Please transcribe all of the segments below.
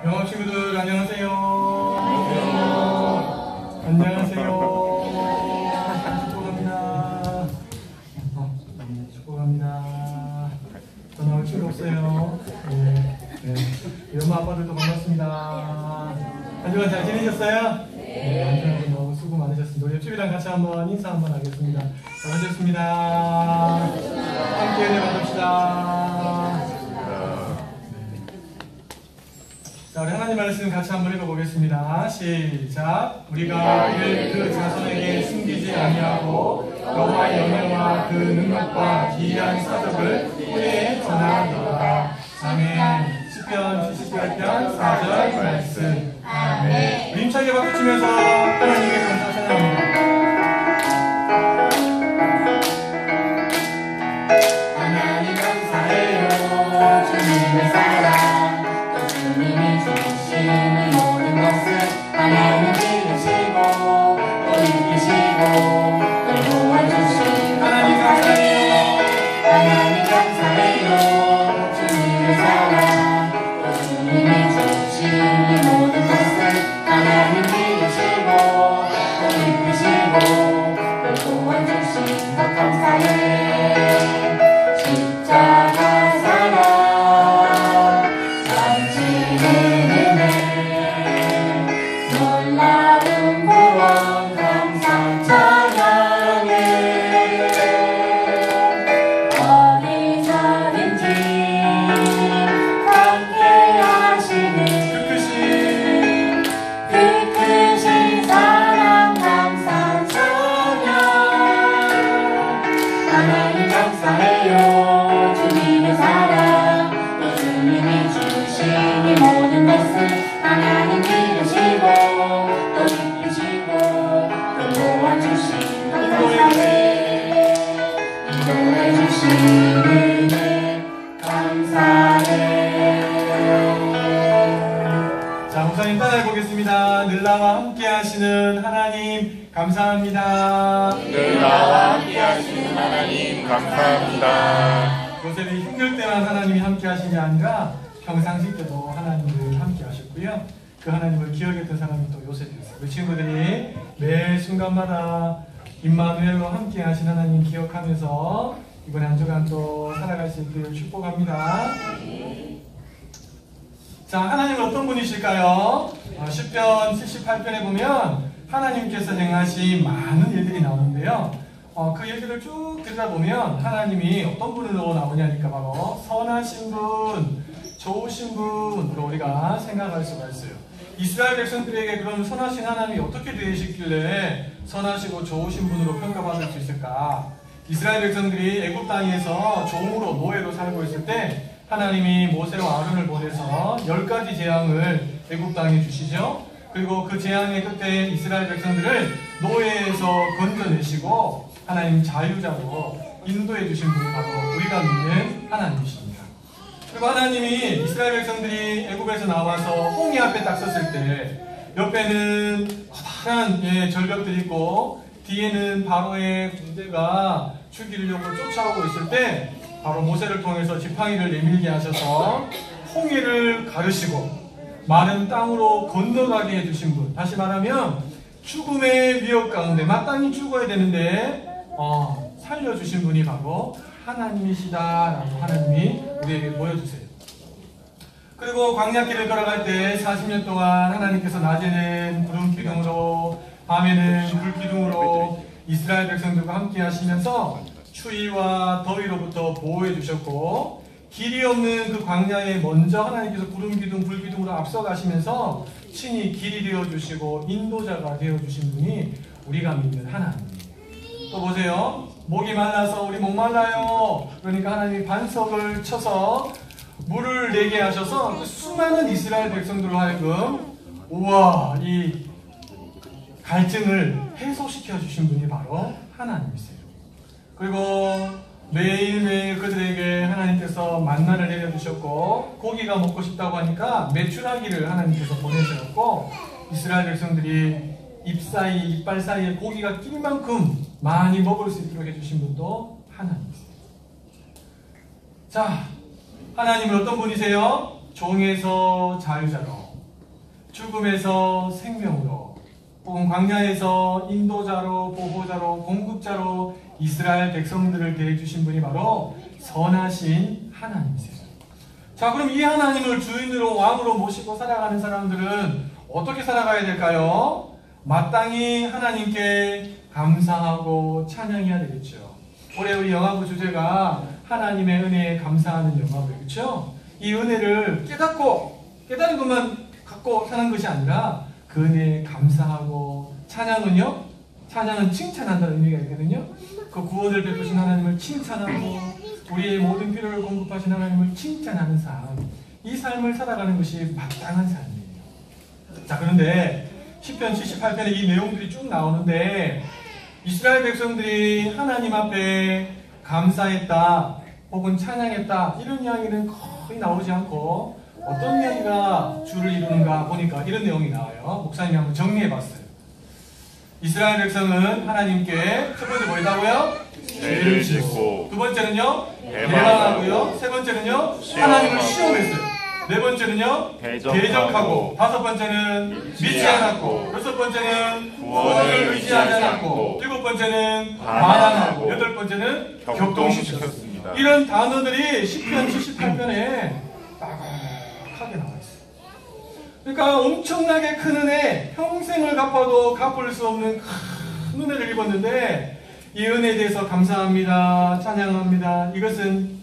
영어 친구들 안녕하세요. 안녕하세요. 축복합니다. 축복합니다. 저 나올 친구 없어요. 네. 우리 엄마 아빠들도 반갑습니다. 한 주간 잘 지내셨어요? 네. 한 주간 너무 수고 많으셨습니다. 우리 옆집이랑 같이 한번 인사 한번 하겠습니다. 잘하셨습니다. 함께 은혜 받읍시다. 자, 우리 하나님 말씀 같이 한번 읽어보겠습니다. 시작. 우리가 이를 그 자손에게 숨기지 아니하고 여호와의 영예와 그 능력과 기이한 사적을 후에 전하노라. 아멘. 시편 78편 4절 말씀. 아멘. 우리 힘차게 박수치면서 하나님께 감사 찬양합니다. 하나님 감사해요. 주님의 사랑 주님이 주시는 모든 것을 하나님 지으시고 또 이기시고 또 도와주신 하나님 감사해요. 하나님 감사해요. 주님의 사랑 또 주님이 주시는 모든 것을 하나님 지으시고 또 이기시고 또 도와주신 것 감사해. 십자가 사랑 놀라운 구원 감사 찬양해. 어디서든지 함께 하시는 그 크신 사랑 감사 찬양. 하나님 감사해요. 주님의 사랑 또 주님이 주신 이 모든 것을 하나님 기르시고 또 지키시고 또 도와주신 것 감사해. 인도해 주신 은혜 감사해. 자, 목사님 따라해 보겠습니다. 늘 나와 함께 하시는 하나님 감사합니다. 늘 나와 함께 하시는 하나님 감사합니다. 요셉이 힘들 때만 하나님이 함께 하신 게 아니라 평상시 때도 하나님을 함께 하셨고요. 그 하나님을 기억했던 사람이 또 요셉이었어요. 우리 친구들이 매 순간마다 임마누엘로 함께 하신 하나님 기억하면서 이번에 한 주간 또 살아갈 수 있기를 축복합니다. 자, 하나님은 어떤 분이실까요? 시편 78편에 보면 하나님께서 행하신 많은 일들이 나오는데요. 그 얘기를 쭉 들여다보면 하나님이 어떤 분으로 나오냐니까 바로 선하신 분, 좋으신 분으로 우리가 생각할 수가 있어요. 이스라엘 백성들에게 그럼 선하신 하나님이 어떻게 되시길래 선하시고 좋으신 분으로 평가받을 수 있을까? 이스라엘 백성들이 애굽 땅에서 종으로 노예로 살고 있을 때 하나님이 모세와 아론을 보내서 10가지 재앙을 애굽 땅에 주시죠. 그리고 그 재앙의 끝에 이스라엘 백성들을 노예에서 건져내시고 하나님 자유자로 인도해 주신 분이 바로 우리가 믿는 하나님이십니다. 그리고 하나님이 이스라엘 백성들이 애굽에서 나와서 홍해 앞에 딱 섰을 때 옆에는 커다란 절벽들이 있고 뒤에는 바로의 군대가 죽이려고 쫓아오고 있을 때 바로 모세를 통해서 지팡이를 내밀게 하셔서 홍해를 가르시고 마른 땅으로 건너가게 해주신 분. 다시 말하면 죽음의 위협 가운데 마땅히 죽어야 되는데 살려주신 분이 바로 하나님이시다라고 하나님이 우리에게 보여주세요. 그리고 광야길을 걸어갈 때 40년 동안 하나님께서 낮에는 구름 기둥으로 밤에는 불 기둥으로 이스라엘 백성들과 함께 하시면서 추위와 더위로부터 보호해 주셨고 길이 없는 그 광야에 먼저 하나님께서 구름 기둥, 불 기둥으로 앞서 가시면서 친히 길이 되어 주시고 인도자가 되어 주신 분이 우리가 믿는 하나님입니다. 또 보세요. 목이 말라서 우리 목말라요. 그러니까 하나님이 반석을 쳐서 물을 내게 하셔서 그 수많은 이스라엘 백성들로 하여금 우와 이 갈증을 해소시켜 주신 분이 바로 하나님이세요. 그리고 매일매일 그들에게 하나님께서 만나를 내려주셨고 고기가 먹고 싶다고 하니까 메추라기를 하나님께서 보내주셨고 이스라엘 백성들이 이빨 사이에 고기가 낀 만큼 많이 먹을 수 있도록 해주신 분도 하나님이세요. 자, 하나님은 어떤 분이세요? 종에서 자유자로 죽음에서 생명으로, 혹은 광야에서 인도자로, 보호자로, 공급자로 이스라엘 백성들을 대해주신 분이 바로 선하신 하나님이세요. 자, 그럼 이 하나님을 주인으로, 왕으로 모시고 살아가는 사람들은 어떻게 살아가야 될까요? 마땅히 하나님께 감사하고 찬양해야 되겠죠. 올해 우리 영화부 주제가 하나님의 은혜에 감사하는 영화부예요. 그렇죠? 이 은혜를 깨닫는 것만 갖고 사는 것이 아니라 그 은혜에 감사하고, 찬양은요? 찬양은 칭찬한다는 의미가 있거든요. 그 구원을 베푸신 하나님을 칭찬하고 우리의 모든 필요를 공급하신 하나님을 칭찬하는 삶, 이 삶을 살아가는 것이 마땅한 삶이에요. 자, 그런데 시편 78편에 이 내용들이 쭉 나오는데 이스라엘 백성들이 하나님 앞에 감사했다 혹은 찬양했다 이런 이야기는 거의 나오지 않고 어떤 이야기가 주를 이루는가 보니까 이런 내용이 나와요. 목사님이 한번 정리해봤어요. 이스라엘 백성은 하나님께 첫 번째 뭐였다고요? 죄를 짓고, 두 번째는요? 배반하고, 배반하고요. 세 번째는요? 하나님을 시험했어요. 네 번째는요? 대적하고. 다섯 번째는 믿지 않았고. 여섯 번째는 구원을 의지하지 않았고. 일곱 번째는 반항하고. 여덟 번째는 격동시켰습니다. 이런 단어들이 시편 78편에 딱하게 나와 있어요. 그러니까 엄청나게 큰 은혜, 평생을 갚아도 갚을 수 없는 큰 은혜를 입었는데 이 은혜에 대해서 감사합니다, 찬양합니다. 이것은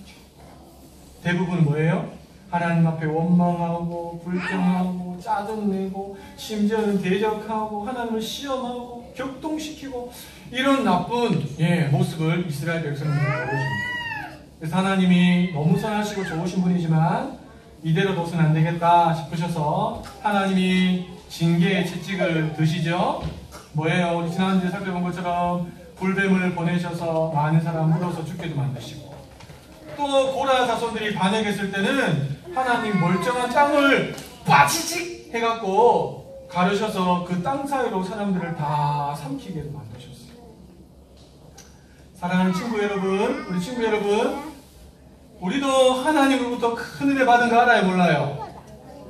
대부분 뭐예요? 하나님 앞에 원망하고 불평하고 짜증내고 심지어는 대적하고 하나님을 시험하고 격동시키고 이런 나쁜 모습을 이스라엘 백성들이 보여줍니다. 그래서 하나님이 너무 선하시고 좋으신 분이지만 이대로 둬서는 안 되겠다 싶으셔서 하나님이 징계의 채찍을 드시죠. 뭐예요? 우리 지난주에 살펴본 것처럼 불뱀을 보내셔서 많은 사람 물어서 죽게도 만드시고, 또 고라 자손들이 반역했을 때는 하나님 멀쩡한 땅을 빠지직 해갖고 가르셔서 그 땅 사이로 사람들을 다 삼키게도 만드셨어요. 사랑하는 친구 여러분, 우리 친구 여러분, 우리도 하나님으로부터 큰 은혜 받은 거 알아요, 몰라요?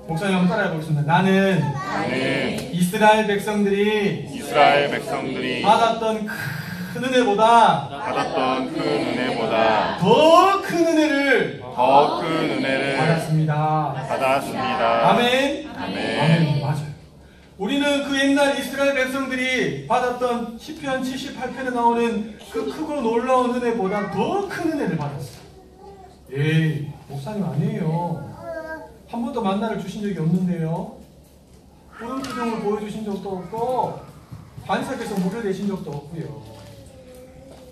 목사님 한번 따라해 보겠습니다. 나는 이스라엘 백성들이 받았던 큰 은혜보다 더 큰 은혜를 받았습니다. 아멘. 맞아요. 우리는 그 옛날 이스라엘 백성들이 받았던 시편 78편에 나오는 그 크고 놀라운 은혜보다 더 큰 은혜를 받았어요. 에이, 목사님 아니에요. 한 번도 만나를 주신 적이 없는데요. 그런 표정을 보여주신 적도 없고 반석에서 물을 내신 적도 없고요.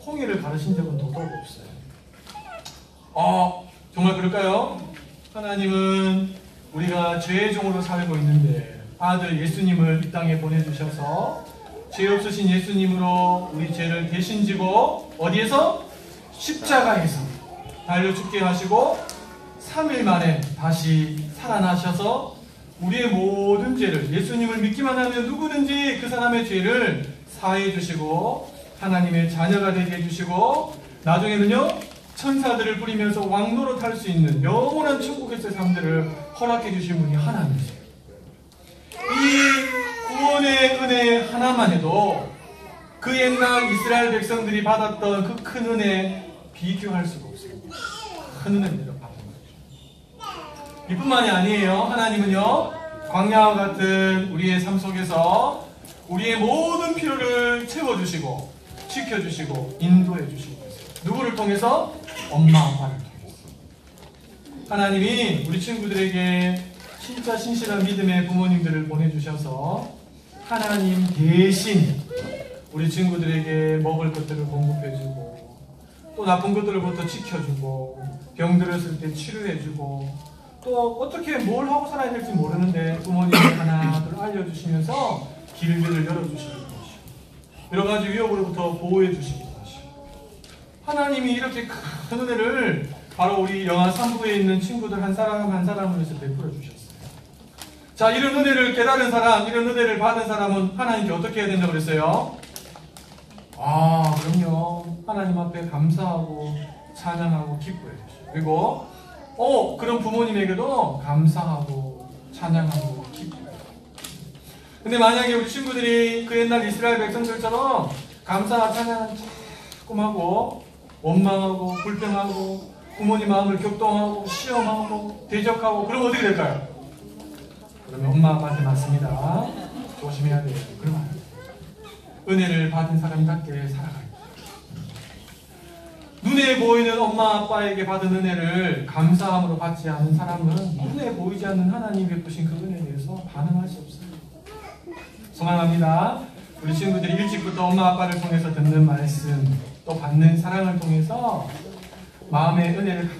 홍해를 가르신 적은 더더욱 없어요. 정말 그럴까요? 하나님은 우리가 죄의 종으로 살고 있는데 아들 예수님을 이 땅에 보내주셔서 죄 없으신 예수님으로 우리 죄를 대신 지고 어디에서? 십자가에서 달려 죽게 하시고 3일 만에 다시 살아나셔서 우리의 모든 죄를, 예수님을 믿기만 하면 누구든지 그 사람의 죄를 사해 주시고 하나님의 자녀가 되게 해주시고 나중에는요 천사들을 부리면서 왕노릇 할 수 있는 영원한 천국에서의 삶들을 허락해 주신 분이 하나님이세요. 이 구원의 은혜 하나만 해도 그 옛날 이스라엘 백성들이 받았던 그 큰 은혜 비교할 수가 없습니다. 큰 은혜를 받은 거죠. 이뿐만이 아니에요. 하나님은요 광야와 같은 우리의 삶 속에서 우리의 모든 필요를 채워주시고 지켜주시고 인도해 주시고 있어요. 누구를 통해서? 엄마 아빠를 통해서. 하나님이 우리 친구들에게 진짜 신실한 믿음의 부모님들을 보내주셔서 하나님 대신 우리 친구들에게 먹을 것들을 공급해주고 또 나쁜 것들로부터 지켜주고 병들었을 때 치료해주고 또 어떻게 뭘 하고 살아야 될지 모르는데 부모님이 하나둘 알려주시면서 길들을 열어주시는 것이고 여러 가지 위협으로부터 보호해주시기도 하시고 하나님이 이렇게 큰 은혜를 바로 우리 영화 3부에 있는 친구들 한 사람 한 사람을 위해서 베풀어 주셨어요. 자, 이런 은혜를 깨달은 사람, 이런 은혜를 받은 사람은 하나님께 어떻게 해야 된다고 그랬어요? 그럼요. 하나님 앞에 감사하고 찬양하고 기뻐해 주시고 그리고 그런 부모님에게도 감사하고 찬양하고 기뻐해 주시고 근데 만약에 우리 친구들이 그 옛날 이스라엘 백성들처럼 감사와 찬양을 조금 하고 원망하고 불평하고 부모님 마음을 격동하고 시험하고 대적하고 그러면 어떻게 될까요? 그러면 엄마 아빠한테 맞습니다. 조심해야 돼요. 그러면 안 돼요. 은혜를 받은 사람답게 살아가야 돼요. 눈에 보이는 엄마 아빠에게 받은 은혜를 감사함으로 받지 않은 사람은 눈에 보이지 않는 하나님 베푸신 그 은혜에 대해서 반응할 수 없어요. 소망합니다. 우리 친구들이 일찍부터 엄마 아빠를 통해서 듣는 말씀 또 받는 사랑을 통해서 마음의 은혜를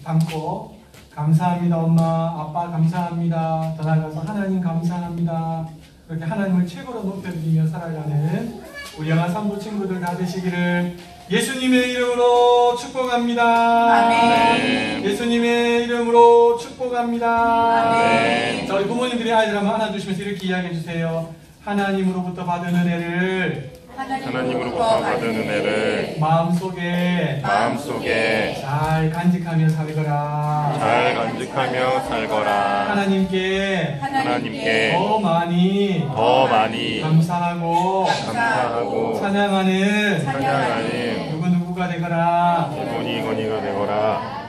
담고 감사합니다 엄마 아빠 감사합니다 더 나아가서 하나님 감사합니다 그렇게 하나님을 최고로 높여드리며 살아가는 우리 영아 산부 친구들 다 되시기를 예수님의 이름으로 축복합니다. 아멘. 예수님의 이름으로 축복합니다. 아멘. 자, 우리 부모님들이 아이들 한번 안아주시면서 이렇게 이야기해 주세요. 하나님으로부터 받은 은혜를 하나님으로부터 받은 은혜를 마음속에 잘 간직하며 살거라. 잘 간직하며 살거라. 하나님께 더 많이 감사하고 찬양하는 누구누구가 되거라. 이거니가 되거라.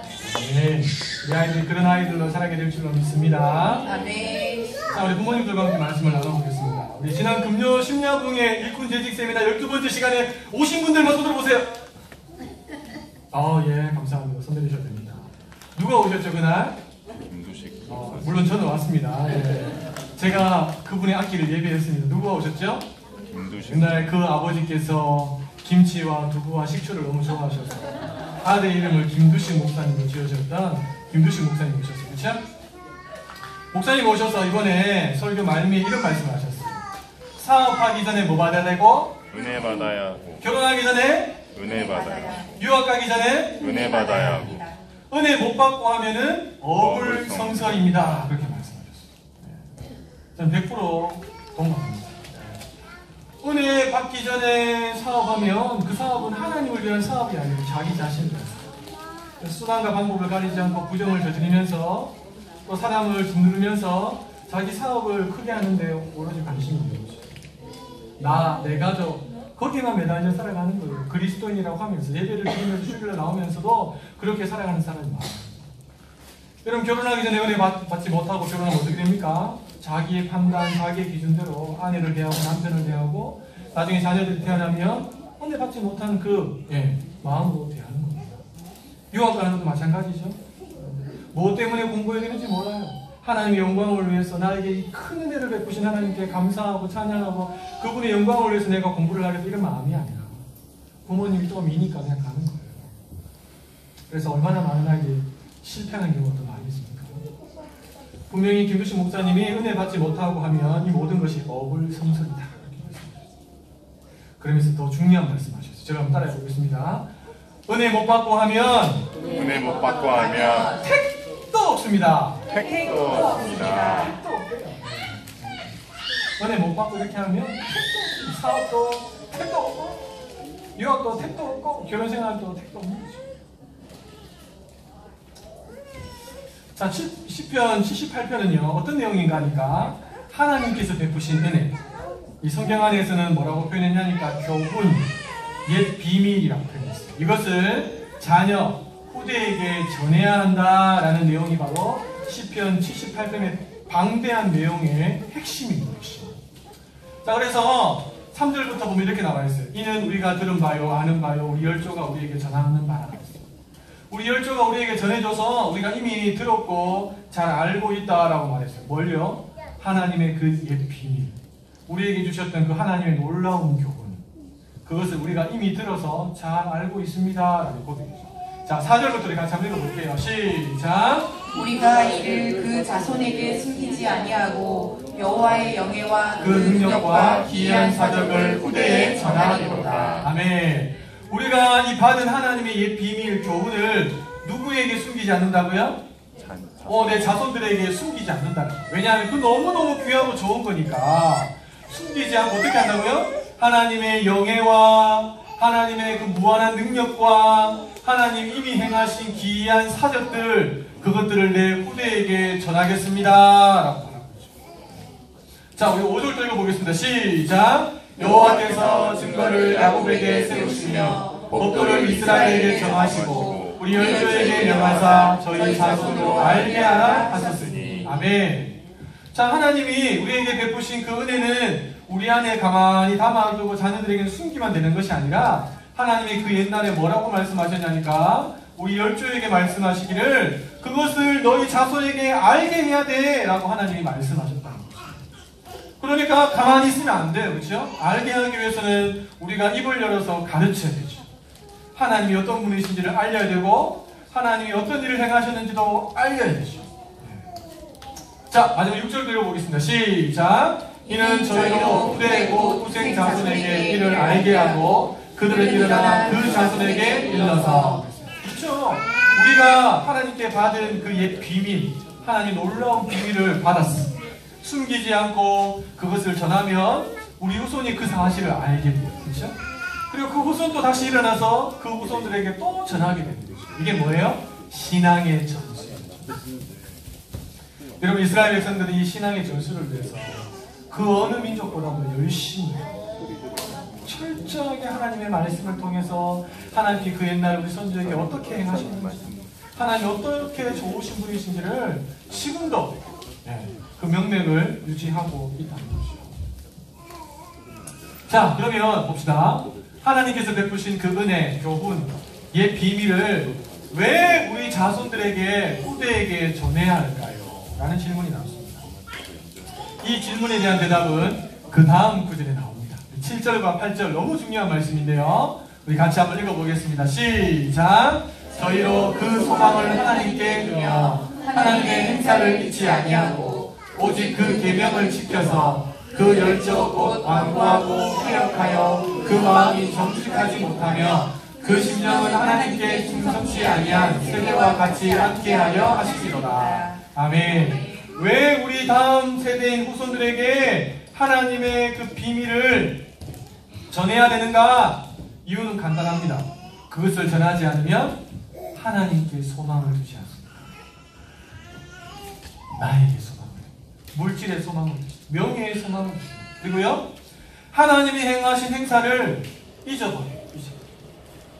네, 우리 아이들이 그런 아이들로 자라게 될 줄로 믿습니다. 아멘. 자, 우리 부모님들과 함께 말씀을 나눠보겠습니다. 우리 지난 금요 심야붕의 일꾼 재직 세미나 12번째 시간에 오신 분들만 손 들어보세요. 예, 감사합니다. 손 내리셔도 됩니다. 누가 오셨죠, 그날? 김두식. 물론 저는 왔습니다. 예. 제가 그분의 악기를 예배했습니다. 누가 오셨죠? 김두식. 그날 그 아버지께서 김치와 두부와 식초를 너무 좋아하셔서 아들 이름을 김두식 목사님으로 지으셨던 김두식 목사님 오셨어요. 그렇죠? 목사님 오셔서 이번에 설교 말미에 이런 말씀을 하셨어요. 사업하기 전에 뭐 받아야 되고? 은혜 받아야 하고. 결혼하기 전에? 은혜 받아야 하고. 유학 가기 전에? 은혜 받아야 하고. 은혜 못 받고 하면은 어불성설입니다. 그렇게 말씀하셨어요. 저는 100% 동감합니다. 은혜 받기 전에 사업하면 그 사업은 하나님을 위한 사업이 아니고 자기 자신을 위한 사업. 수단과 방법을 가리지 않고 부정을 저지르면서 또 사람을 짓누르면서 자기 사업을 크게 하는데 오로지 관심이 있는 거죠. 내 가족 거기에만 매달려 살아가는 거예요. 그리스도인이라고 하면서 예배를 드리면서 주일날 나오면서도 그렇게 살아가는 사람이 많아요. 여러분 결혼하기 전에 은혜 받지 못하고 결혼하면 어떻게 됩니까? 자기의 판단, 자기의 기준대로 아내를 대하고 남편을 대하고 나중에 자녀들이 태어나면 은혜 받지 못한 그 마음으로 대하는 겁니다. 유학 가는 것도 마찬가지죠. 뭐 때문에 공부해야 되는지 몰라요. 하나님의 영광을 위해서 나에게 이 큰 은혜를 베푸신 하나님께 감사하고 찬양하고 그분의 영광을 위해서 내가 공부를 하겠다 이런 마음이 아니라 부모님이 좀 미니까 그냥 가는 거예요. 그래서 얼마나 많은 아이들이 실패하는 경우가 더 많이 있습니까? 분명히 김두식 목사님이 은혜 받지 못하고 하면 이 모든 것이 어불성설이다 이렇게 말씀하셨어요. 그러면서 더 중요한 말씀하셨어요. 제가 한번 따라해 보겠습니다. 은혜 못 받고 하면 택도 없습니다. 택도 없습니다. 택도 없대요. 은혜 못 받고 이렇게 하면 택도 없습니다. 사업도 택도 없고 유학도 택도 없고 결혼생활도 택도 없는 거죠. 자, 시편 78편은요 어떤 내용인가 하니까 하나님께서 베푸신 은혜, 이 성경 안에서는 뭐라고 표현했냐니까 교훈, 옛 비밀이라고 표현했어요. 이것을 자녀, 후대에게 전해야 한다라는 내용이 바로 시편 78편의 방대한 내용의 핵심입니다. 자, 그래서 3절부터 보면 이렇게 나와 있어요. 이는 우리가 들은 바요, 아는 바요, 우리 열조가 우리에게 전하는 바라. 우리 열조가 우리에게 전해줘서 우리가 이미 들었고 잘 알고 있다라고 말했어요. 뭘요? 하나님의 그 옛 비밀, 우리에게 주셨던 그 하나님의 놀라운 교훈, 그것을 우리가 이미 들어서 잘 알고 있습니다 라고 고백했죠. 자, 4절부터 우리 같이 한번 읽어볼게요. 시작. 우리가 이를 그 자손에게 숨기지 아니하고 여호와의 영예와 그 능력과 기이한 사적을 후대에 전하리로다. 아멘. 우리가 이 받은 하나님의 옛 비밀 교훈을 누구에게 숨기지 않는다고요? 내 자손들에게 숨기지 않는다는 거예요. 왜냐하면 그 너무너무 귀하고 좋은 거니까 숨기지 않고 어떻게 한다고요? 하나님의 영예와 하나님의 그 무한한 능력과 하나님 이미 행하신 기이한 사적들, 그것들을 내 후대에게 전하겠습니다 라고 하는 거죠. 자, 우리 5절도 읽어보겠습니다. 시작! 여호와께서 증거를 야곱에게 세우시며 법도를 이스라엘에게 정하시고 우리 열조에게 명하사 저희 자손으로 알게 하라 하셨으니. 아멘. 자, 하나님이 우리에게 베푸신 그 은혜는 우리 안에 가만히 담아두고 자녀들에게 숨기만 되는 것이 아니라 하나님이 그 옛날에 뭐라고 말씀하셨냐니까 우리 열조에게 말씀하시기를 그것을 너희 자손에게 알게 해야 돼 라고 하나님이 말씀하셨다는 거죠. 그러니까 가만히 있으면 안 돼요. 그렇죠? 알게 하기 위해서는 우리가 입을 열어서 가르쳐야 되죠. 하나님이 어떤 분이신지를 알려야 되고 하나님이 어떤 일을 행하셨는지도 알려야 되죠. 자, 마지막 6절 들어보겠습니다. 시작! 이는 저희로 후대 곧 후생 자손에게 이를 알게 하고 그들은 일어나 그 자손에게 일러서. 그렇죠? 우리가 하나님께 받은 그 옛 비밀, 하나님 놀라운 비밀을 받았어. 숨기지 않고 그것을 전하면 우리 후손이 그 사실을 알게 돼요. 그렇죠? 그리고 그 후손도 다시 일어나서 그 후손들에게 또 전하게 되는 거죠. 이게 뭐예요? 신앙의 전수예요. 여러분, 이스라엘 백성들이 이 신앙의 전수를 위해서 그 어느 민족보다도 열심히 철저하게 하나님의 말씀을 통해서 하나님이 그 옛날 우리 선조에게 어떻게 행하셨는지 하나님이 어떻게 좋으신 분이신지를 지금도 그 명맥을 유지하고 있다는 것이죠. 자, 그러면 봅시다. 하나님께서 베푸신 그 은혜, 교훈, 옛 비밀을 왜 우리 자손들에게, 후대에게 전해야 할까요? 라는 질문이 나왔습니다. 이 질문에 대한 대답은 그 다음 구절에 나옵니다. 7절과 8절 너무 중요한 말씀인데요. 우리 같이 한번 읽어보겠습니다. 시작! 저희로 그 소망을 하나님께 두며 하나님의 행사를 잊지 아니하고 오직 그 계명을 지켜서 그 열조 곧 완고하고 회역하여 그 마음이 정직하지 못하며 그 심령을 하나님께 충성치 아니한 세대와 같이 함께하여 하시리로다. 아멘. 왜 우리 다음 세대인 후손들에게 하나님의 그 비밀을 전해야 되는가? 이유는 간단합니다. 그것을 전하지 않으면 하나님께 소망을 두지 않습니다. 나에게 소망을, 물질의 소망을, 명예의 소망을, 그리고요 하나님이 행하신 행사를 잊어버려요.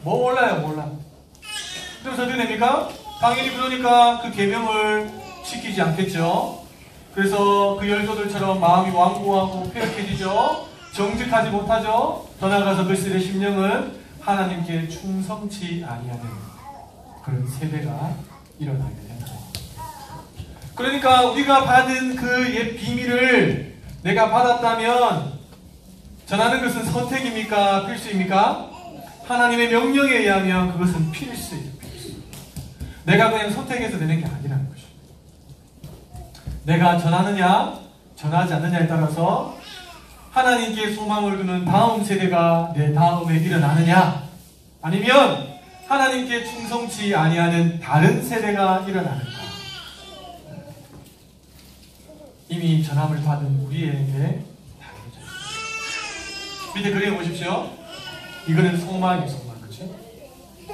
뭐 몰라요, 몰라. 그래서 어떻게 됩니까? 당연히 그러니까 그 계명을 지키지 않겠죠. 그래서 그 열조들처럼 마음이 완고하고 폐역해지죠. 정직하지 못하죠. 더 나아가서 그들의 심령은 하나님께 충성치 아니하는 그런 세대가 일어나게 된다. 그러니까 우리가 받은 그 옛 비밀을 내가 받았다면 전하는 것은 선택입니까? 필수입니까? 하나님의 명령에 의하면 그것은 필수예요. 필수. 내가 그냥 선택해서 되는 게 아니라는 것이죠. 내가 전하느냐 전하지 않느냐에 따라서 하나님께 소망을 두는 다음 세대가 내 다음에 일어나느냐 아니면 하나님께 충성치 아니하는 다른 세대가 일어나는가. 이미 전함을 받은 우리에게 달려져 있습니다. 밑에 그려 보십시오. 이거는 소망이에요. 소망. 그렇죠?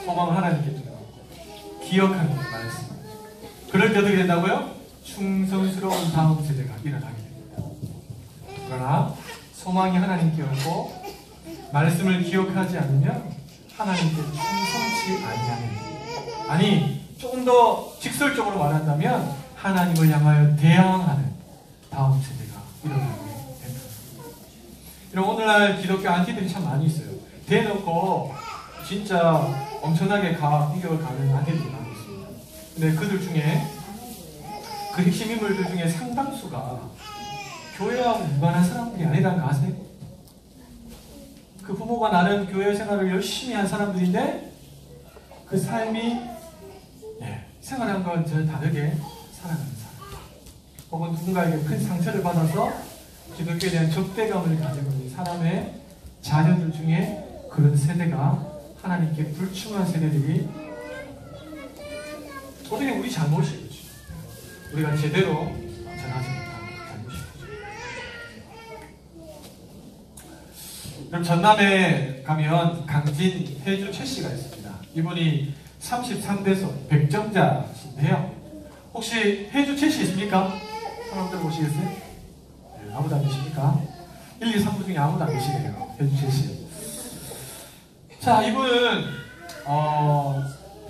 소망을 하나님께 두는 거고 기억하는 말씀. 그럴 때 어떻게 된다고요? 충성스러운 다음 세대가 일어나게 됩니다. 그러나 소망이 하나님께 없고 말씀을 기억하지 않으면 하나님께 충성치 아니하는, 아니 조금 더 직설적으로 말한다면 하나님을 향하여 대항하는 다음 세대가 일어나게 됩니다. 이런 오늘날 기독교 안티들이 참 많이 있어요. 대놓고 진짜 엄청나게 공격을 가는 안티들이 많이 있습니다. 근데 그들 중에 그 핵심 인물들 중에 상당수가 교회하고 무관한 사람들이 아니라는 거 아세요? 그 부모가 나는 교회 생활을 열심히 한 사람들인데 그 삶이 생활한 건 전혀 다르게 살아가는 사람, 혹은 누군가에게 큰 상처를 받아서 기독교에 대한 적대감을 가지고 있는 사람의 자녀들 중에 그런 세대가 하나님께 불충한 세대들이 어떻게 우리 잘못이겠죠. 우리가 제대로 전하지 못한 잘못이죠. 그럼 전남에 가면 강진 해주 최 씨가 있습니다. 이분이 33대소 백정자신데요. 혹시 해주 최 씨 있습니까? 한번 들어보시겠어요? 네. 아무도 안 계십니까? 1, 2, 3부 중에 아무도 안 계시네요. 해주세요. 자, 이분은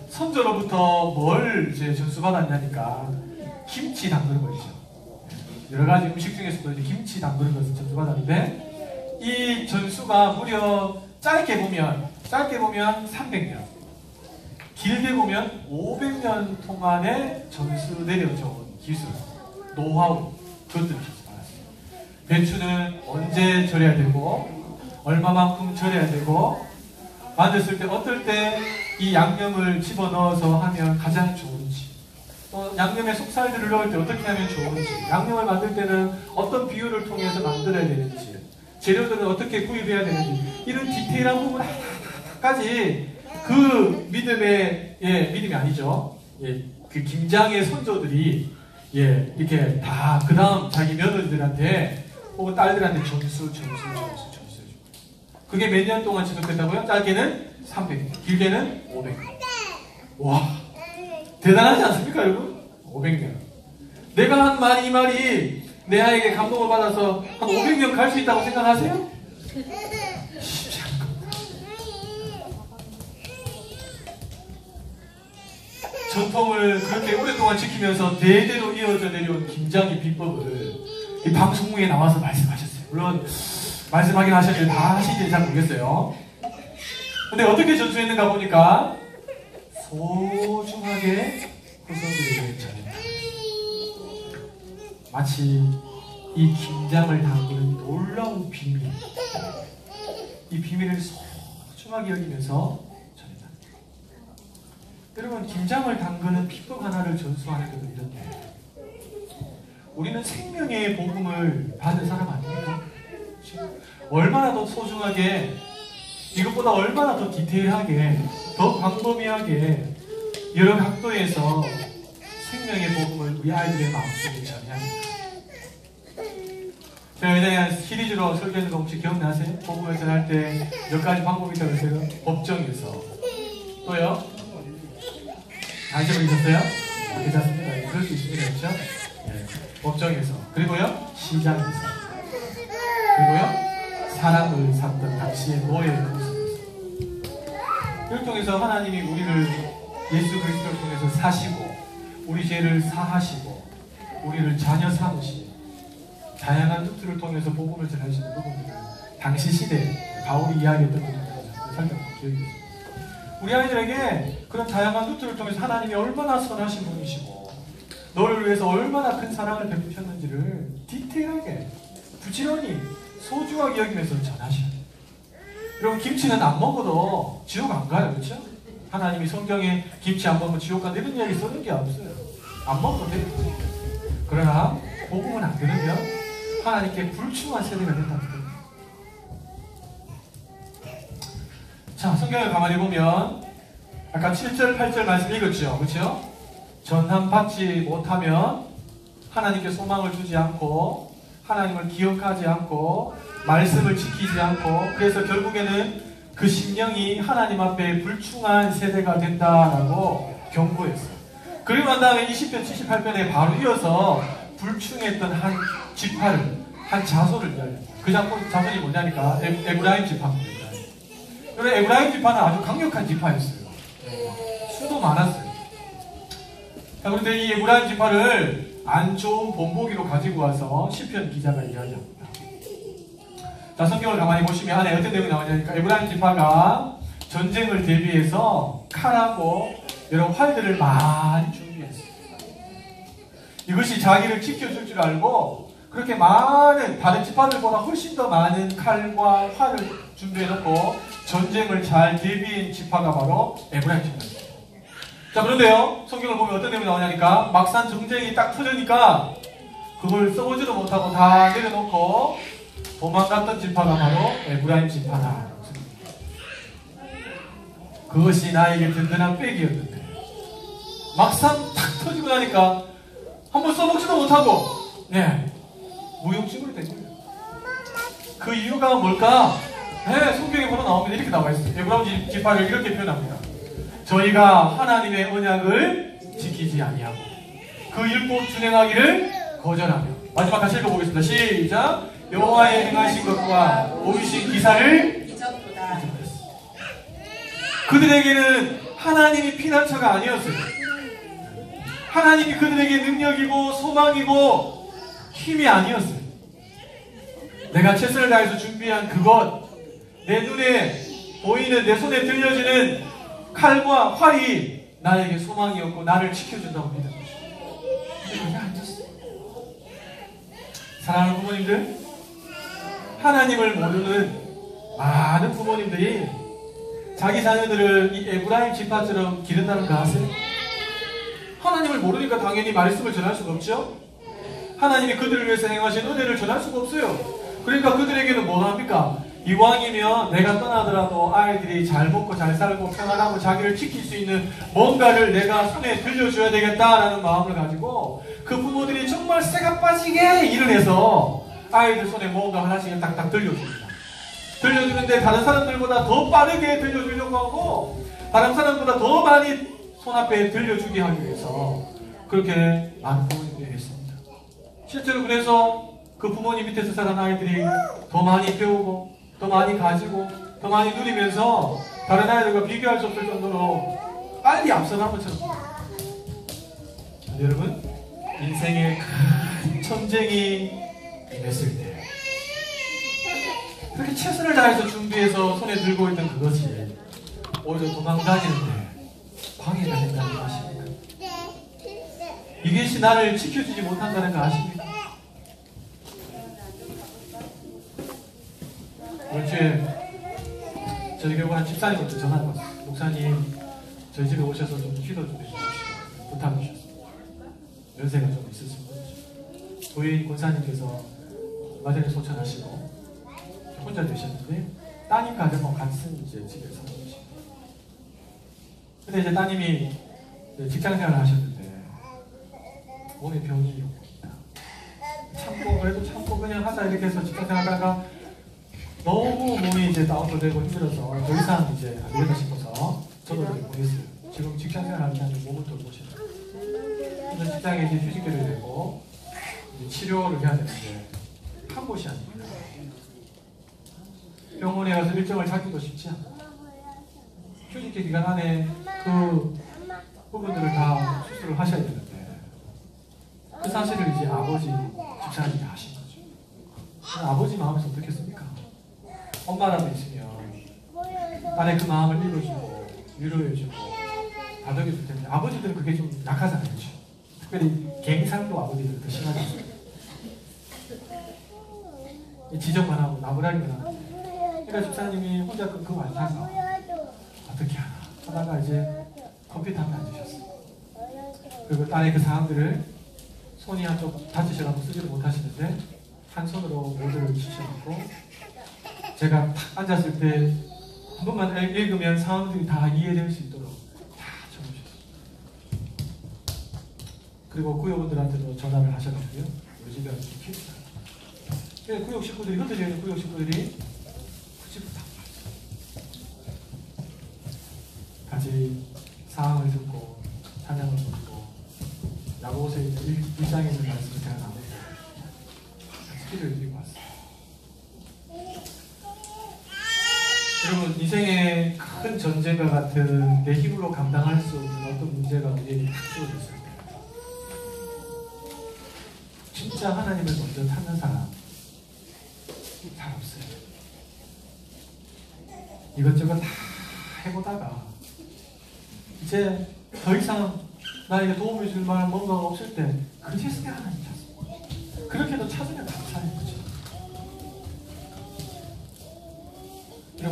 선조로부터 뭘 이제 전수받았냐니까 김치 담그는 거죠. 여러 가지 음식 중에서도 이제 김치 담그는 것을 전수받았는데 이 전수가 무려 짧게 보면 300년, 길게 보면 500년 동안의 전수 내려져온 기술, 노하우, 그것들을 전수받았어요. 배추는 언제 절여야 되고 얼마만큼 절여야 되고 만들었을 때 어떨 때 이 양념을 집어넣어서 하면 가장 좋은지, 또 양념에 속살들을 넣을 때 어떻게 하면 좋은지, 양념을 만들 때는 어떤 비율을 통해서 만들어야 되는지, 재료들을 어떻게 구입해야 되는지, 이런 디테일한 부분 하나까지 그 믿음의, 믿음이 아니죠. 그 김장의 선조들이 이렇게 다 그 다음 자기 며느리들한테 혹은 딸들한테 전수. 그게 몇 년 동안 지속됐다고요? 짧게는 300년, 길게는 500년. 와, 대단하지 않습니까, 여러분? 500년. 내가 한 말, 이 말이 내 아이에게 감동을 받아서 한 500년 갈 수 있다고 생각하세요? 쉽지 않은 겁니다. 전통을 그렇게 오랫동안 지키면서 대대로 이어져 내려온 김장의 비법을 이 방송국에 나와서 말씀하셨어요. 물론 말씀하긴 하셨는데 다 하시는지 잘 모르겠어요. 근데 어떻게 전수했는가 보니까 소중하게 후손들에게 전했다. 마치 이 김장을 담그는 놀라운 비밀, 이 비밀을 소중하게 여기면서 전했다. 여러분, 김장을 담그는 비법 하나를 전수하는 것은 이런데, 우리는 생명의 복음을 받은 사람 아닙니까? 얼마나 더 소중하게, 이것보다 얼마나 더 디테일하게, 더 광범위하게 여러 각도에서 생명의 복음을 우리 아이들의 마음속에 전해야 합니다. 제가 예전에 시리즈로 설교했는 거 혹시 기억나세요? 복음을 전할 때 몇 가지 방법이 있다고 했어요? 법정에서, 또요? 안 잊어버리셨어요? 괜찮습니다. 그럴 수 있습니다. 그렇죠? 법정에서, 그리고요? 시장에서, 그리고요? 사람을 샀던 당시의 노예의 모습에서, 이를 통해서 하나님이 우리를 예수 그리스도를 통해서 사시고 우리 죄를 사하시고 우리를 자녀 삼으시 다양한 루트를 통해서 복음을 전하시는 부분들을 당시 시대에 바울이 이야기했던 부분들을 설명한 기억이 있습니다. 우리 아이들에게 그런 다양한 루트를 통해서 하나님이 얼마나 선하신 분이시고 너를 위해서 얼마나 큰 사랑을 베푸셨는지를 디테일하게 부지런히 소중하게 여기면서 전하셔야 돼요. 여러분, 김치는 안 먹어도 지옥 안 가요. 그렇죠? 하나님이 성경에 김치 안 먹으면 지옥 간다 이런 이야기 쓰는 게 없어요. 안 먹어도 돼요. 그러나 복음을 안 들으면 하나님께 불충한 세대가 된다는 거예요. 자, 성경을 가만히 보면 아까 7절, 8절 말씀 읽었죠? 그렇죠? 전함받지 못하면 하나님께 소망을 주지 않고 하나님을 기억하지 않고 말씀을 지키지 않고 그래서 결국에는 그 심령이 하나님 앞에 불충한 세대가 된다라고 경고했어요. 그리고 난 다음에 20편, 78편에 바로 이어서 불충했던 한 지파를, 한 자손을 이야기합니다. 그 자손이 뭐냐니까 에브라임 지파입니다. 그런데 에브라임 지파는 아주 강력한 지파였어요. 수도 많았어요. 자, 그런데 이 에브라임 지파를 안 좋은 본보기로 가지고 와서 시편 기자가 이야기합니다. 자, 성경을 가만히 보시면 안에 어떤 내용이 나오냐니까 에브라임 지파가 전쟁을 대비해서 칼하고 여러 활들을 많이 준비했어요. 이것이 자기를 지켜줄 줄 알고 그렇게 많은 다른 지파들보다 훨씬 더 많은 칼과 활을 준비해놓고 전쟁을 잘 대비한 지파가 바로 에브라임 지파입니다. 자, 그런데요, 성경을 보면 어떤 내용이 나오냐니까 막상 전쟁이 딱 터지니까 그걸 써보지도 못하고 다 내려놓고 도망갔던 지파가 바로 에브라임 지파다. 그것이 나에게 든든한 백이었는데 막상 탁 터지고 나니까 한번 써먹지도 못하고 무용지물이 된 거예요. 그 이유가 뭘까? 성경에 보면 나옵니다. 이렇게 나와 있어요. 에브라임 지파를 이렇게 표현합니다. 저희가 하나님의 언약을 지키지 아니하고 그 율법 준행하기를 거절하며 마지막 다시 읽어보겠습니다. 시작. 여호와의 행하신 것과 보이신 기사를 잊었도다. 그들에게는 하나님이 피난처가 아니었어요. 하나님이 그들에게 능력이고 소망이고 힘이 아니었어요. 내가 최선을 다해서 준비한 그것, 내 눈에 보이는, 내 손에 들려지는 칼과 활이 나에게 소망이었고 나를 지켜준다고 믿는 것이죠. 그게 아니었어요. 사랑하는 부모님들, 하나님을 모르는 많은 부모님들이 자기 자녀들을 이 에브라임 지파처럼 기른다는 거 아세요? 하나님을 모르니까 당연히 말씀을 전할 수가 없죠. 하나님이 그들을 위해서 행하신 은혜를 전할 수가 없어요. 그러니까 그들에게는 뭐가 합니까? 이왕이면 내가 떠나더라도 아이들이 잘 먹고 잘 살고 평안하고 자기를 지킬 수 있는 뭔가를 내가 손에 들려줘야 되겠다라는 마음을 가지고 그 부모들이 정말 새가 빠지게 일을 해서 아이들 손에 뭔가 하나씩 딱딱 들려줍니다. 들려주는데 다른 사람들보다 더 빠르게 들려주려고 하고 다른 사람보다 더 많이 손앞에 들려주게 하기 위해서 그렇게 많은 부모님들이 했습니다. 실제로 그래서 그 부모님 밑에서 자란 아이들이 더 많이 배우고 더 많이 가지고 더 많이 누리면서 다른 아이들과 비교할 수 없을 정도로 빨리 앞서간 것처럼. 여러분, 인생의 큰 전쟁이 임했을 때 그렇게 최선을 다해서 준비해서 손에 들고 있던 그것이 오히려 도망다니는데 방해가 된다는 거 아십니까? 이것이 나를 지켜주지 못한다는 거 아십니까? 이번 주에 저희 교회 한 집사님한테 전화가 왔어요. 목사님, 저희 집에 오셔서 좀 기도 좀 해주십시오. 부탁해 주셨습니다. 연세가 좀 있으신 분이죠. 부인 권사님께서 얼마 전에 소천하시고 혼자 되셨는데 따님 가정하고 같은 이제 집에 살고 계십니다. 근데 이제 따님이 직장생활을 하셨는데 몸에 병이 옵니다. 참고 그래도 참고 그냥 하자 이렇게 해서 직장생활하다가 너무 몸이 이제 다운되고 힘들어서 더 이상 이제 안 되겠다 싶어서 저도 이렇게 보냈어요. 지금 직장생활 하는데 몸을 돌보시는. 그래서 직장에 이제 휴직계를 내고 이제 치료를 해야 되는데 한 곳이 아닙니다. 병원에 가서 일정을 잡기도 쉽지 않아요. 휴직계 기간 안에 그 부분들을 다 수술을 하셔야 되는데 그 사실을 이제 아버지 집사님이 아신 거죠. 아버지 마음에서 어떻겠습니까? 엄마라도 있으면 딸의 그 마음을 읽어주고 위로해주고 다독여줄 텐데 아버지들은 그게 좀 약하잖아요. 특별히 갱상도 아버지들은 더 심하잖아요. 지적만 하고 나무라기만 하고. 그러니까 집사님이 혼자 그거 알다가 어떻게 하나 하다가 이제 컴퓨터 앞에 앉으셨어요. 그리고 딸의 그 상황들을 손이 한쪽 다치셔서 쓰지를 못하시는데 한 손으로 모두를 치셔놓고 제가 탁 앉았을 때 한 번만 읽으면 상황들이 다 이해될 수 있도록 다 적어주셨어요. 그리고 구역원들한테도 전화를 하셔가지고요. 우리 집에 와서 키우자. 구역 식구들이, 흩어져 있는 구역 식구들이 그 집을 다 왔어요. 같이 상황을 듣고 찬양을 듣고 야고보서에 있는 일장에 있는 말씀을 제가 나누고 같이 기도를 드리고 왔어요. 여러분, 인생의 큰 전쟁과 같은 내 힘으로 감당할 수 없는 어떤 문제가 우리에게 탁 주어졌을 때 진짜 하나님을 먼저 찾는 사람 잘 없어요. 이것저것 다 해보다가 이제 더 이상 나에게 도움을 줄 만한 뭔가가 없을 때 그제서야 하나님 찾습니다. 그렇게도 찾으면 감사한 거죠.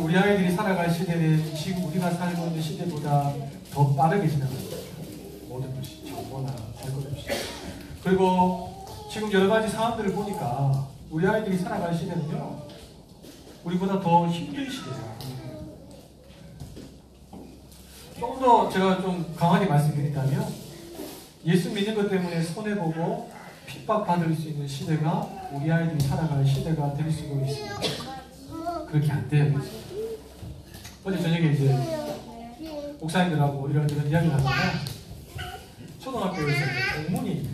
우리 아이들이 살아갈 시대는 지금 우리가 살고 있는 시대보다 더 빠르게 지나가는 거예요. 모든 것이 정보나 할 것 없이. 그리고 지금 여러 가지 상황들을 보니까 우리 아이들이 살아갈 시대는요, 우리보다 더 힘든 시대예요. 좀 더 제가 좀 강하게 말씀드린다면 예수 믿는 것 때문에 손해보고 핍박받을 수 있는 시대가 우리 아이들이 살아갈 시대가 될 수도 있습니다. 그렇게 안 돼요. 어제 저녁에 이제 목사님들하고 이런저런 이야기를 하다가 초등학교에서 공문이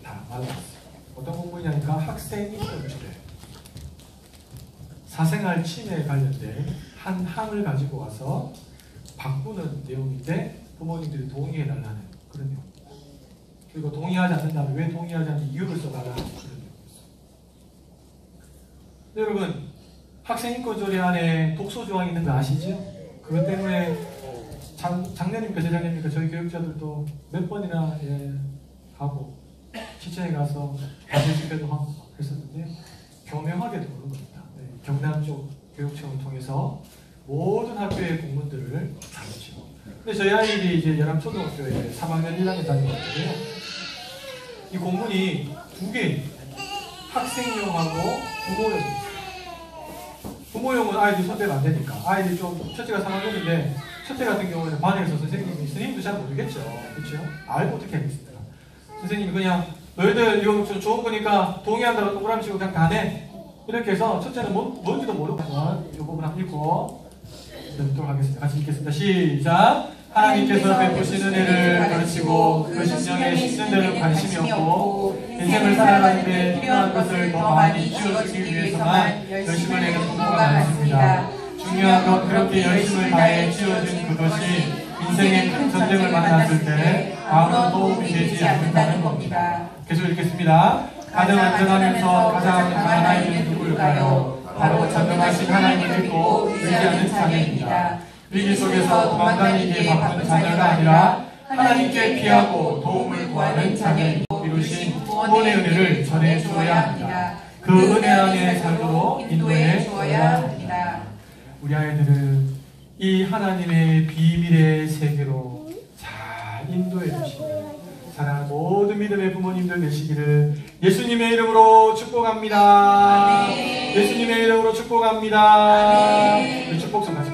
다 날라왔어요. 어떤 공문이냐면 하니까 학생 인권조례, 사생활 침해에 관련된 한 항을 가지고 와서 바꾸는 내용인데 부모님들이 동의해달라는 그런 내용. 그리고 동의하지 않는다면 왜 동의하지 않는 이유를 써달라는 그런 내용이었어요. 여러분, 학생인권조례 안에 독소 조항이 있는 거 아시죠? 그것 때문에 작년입니까 재작년입니까 저희 교육자들도 몇 번이나 가고 시청에 가서 과제 집회도 하고 그랬었는데 교명하게 도는 겁니다. 경남 쪽 교육청을 통해서 모든 학교의 공문들을 다루죠. 근데 저희 아이들이 이제 열암초등학교에 3학년 1학년 다니고 있는데요. 이 공문이 두 개입니다. 학생용하고 부모용. 부모용은 아이들이 선택 안 되니까. 아이들이 좀 첫째가 3학년인데 첫째 같은 경우에는 반에서 선생님도 잘 모르겠죠. 그렇죠? 알고 어떻게 하겠습니까? 선생님이 그냥 너희들 이거 좀 좋은 거니까 동의한다고 동그라미 치고 그냥 다 내. 이렇게 해서 첫째는 뭔지도 모르고 이 부분 한번 읽고 듣도록 하겠습니다. 같이 읽겠습니다. 시작! 하나님께서 베푸신 은혜를 가르치고 그 심령에 심는 데는 관심이 없고 인생을 살아가는데 필요한 것을 더 많이 키워주기 위해서만 열심을 내는 부모가 많습니다. 중요한 건 그렇게 열심을 다해 키워준 그것이 인생의 큰 전쟁을 만났을 때 아무런 도움이 되지 않는다는 겁니다. 계속 읽겠습니다. 가장 안전하면서 가장 강한 아이는 누구일까요? 바로 전능하신 하나님을 믿고 의지하는 자녀입니다. 위기 속에서 도망다니기에 바쁜 자녀가 아니라 하나님께 피하고 도움을 구하는 자녀이고 이루신 구원의 은혜를 전해주어야 합니다. 그 은혜 안에 살도록 인도해 주어야 합니다. 우리 아이들은 이 하나님의 비밀의 세계로 잘 인도해 주시고 사랑하는 모든 믿음의 부모님들 되시기를 예수님의 이름으로 축복합니다. 예수님의 이름으로 축복합니다. 우리 축복성 같이